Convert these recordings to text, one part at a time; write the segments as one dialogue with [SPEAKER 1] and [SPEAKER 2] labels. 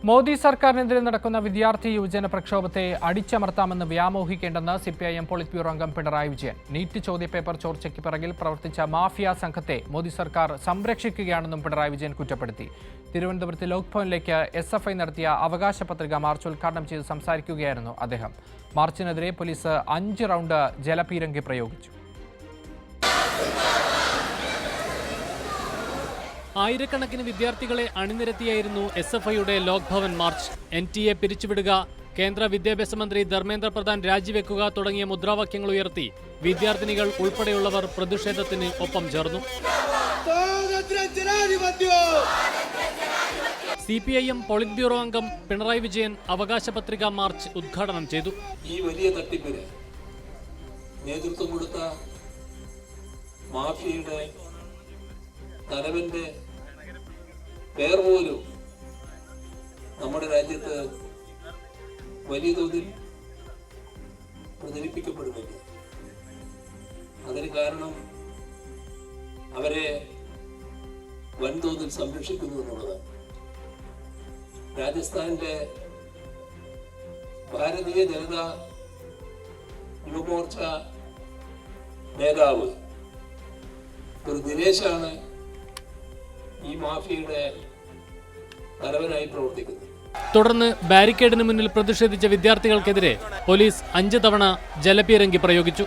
[SPEAKER 1] മോദി സർക്കാരിനെതിരെ നടക്കുന്ന വിദ്യാർത്ഥി യുവജന പ്രക്ഷോഭത്തെ അടിച്ചമർത്താമെന്ന് വ്യാമോഹിക്കേണ്ടെന്ന് സിപിഐഎം പോളിറ്റ് ബ്യൂറോ അംഗം പിണറായി വിജയൻ. നീറ്റ് ചോദ്യപേപ്പർ ചോർച്ചയ്ക്ക് പിറകിൽ പ്രവർത്തിച്ച മാഫിയ സംഘത്തെ മോദി സർക്കാർ സംരക്ഷിക്കുകയാണെന്നും പിണറായി വിജയൻ കുറ്റപ്പെടുത്തി. തിരുവനന്തപുരത്ത് ലോക്ഭവനിലേക്ക് SFI നടത്തിയ അവകാശ പത്രിക മാർച്ച് ഉദ്ഘാടനം ചെയ്ത് സംസാരിക്കുകയായിരുന്നു അദ്ദേഹം. മാർച്ചിനെതിരെ പോലീസ് 5 റൗണ്ട് ജലപീരങ്കി പ്രയോഗിച്ചു.
[SPEAKER 2] ആയിരക്കണക്കിന് വിദ്യാർത്ഥികളെ അണിനിരത്തിയായിരുന്നു SFIയുടെ ലോക്ഭവൻ മാർച്ച്. NTA പിരിച്ചുവിടുക, കേന്ദ്ര വിദ്യാഭ്യാസ മന്ത്രി ധർമ്മേന്ദ്ര പ്രധാൻ രാജിവെക്കുക തുടങ്ങിയ മുദ്രാവാക്യങ്ങൾ ഉയർത്തി വിദ്യാർത്ഥിനികൾ ഉൾപ്പെടെയുള്ളവർ പ്രതിഷേധത്തിന് ഒപ്പം ചേർന്നു. CPIM പോളിറ്റ് ബ്യൂറോ അംഗം പിണറായി വിജയൻ അവകാശ പത്രിക മാർച്ച് ഉദ്ഘാടനം ചെയ്തു.
[SPEAKER 3] ഈ വലിയ തട്ടിപ്പിന് നേതൃത്വം കൊടുത്ത മാഫിയയുടെ തലവന്റെ പേർ പോലും നമ്മുടെ രാജ്യത്ത് വലിയ തോതിൽ പ്രചരിപ്പിക്കപ്പെടുന്നില്ല. അതിന് കാരണം അവരെ വൻതോതിൽ സംരക്ഷിക്കുന്നു എന്നുള്ളതാണ്. രാജസ്ഥാനിലെ ഭാരതീയ ജനതാ യുവമോർച്ച നേതാവ് ഒരു ദിനേശാണ് ഈ മാഫിയയുടെ തലവനായി പ്രവർത്തിക്കുന്നത്.
[SPEAKER 2] തുടർന്ന് ബാരിക്കേഡിന് മുന്നിൽ പ്രതിഷേധിച്ച വിദ്യാർത്ഥികൾക്കെതിരെ പോലീസ് 5 തവണ ജലപീരങ്കി പ്രയോഗിച്ചു.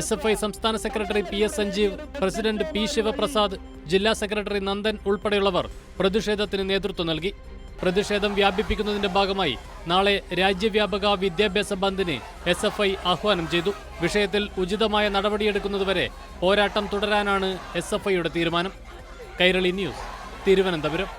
[SPEAKER 2] SFI സംസ്ഥാന secretary PS Sanjeev, president P Sivaprasad, ജില്ലാ സെക്രട്ടറി നന്ദൻ ഉൾപ്പെടെയുള്ളവർ പ്രതിഷേധത്തിന് നേതൃത്വം നൽകി. പ്രതിഷേധം വ്യാപിപ്പിക്കുന്നതിന്റെ ഭാഗമായി നാളെ രാജ്യവ്യാപക വിദ്യാഭ്യാസ ബന്ദിന് SFI ആഹ്വാനം ചെയ്തു. വിഷയത്തിൽ ഉചിതമായ നടപടിയെടുക്കുന്നതുവരെ പോരാട്ടം തുടരാനാണ് SFIയുടെ തീരുമാനം. കൈരളി ന്യൂസ്, തിരുവനന്തപുരം.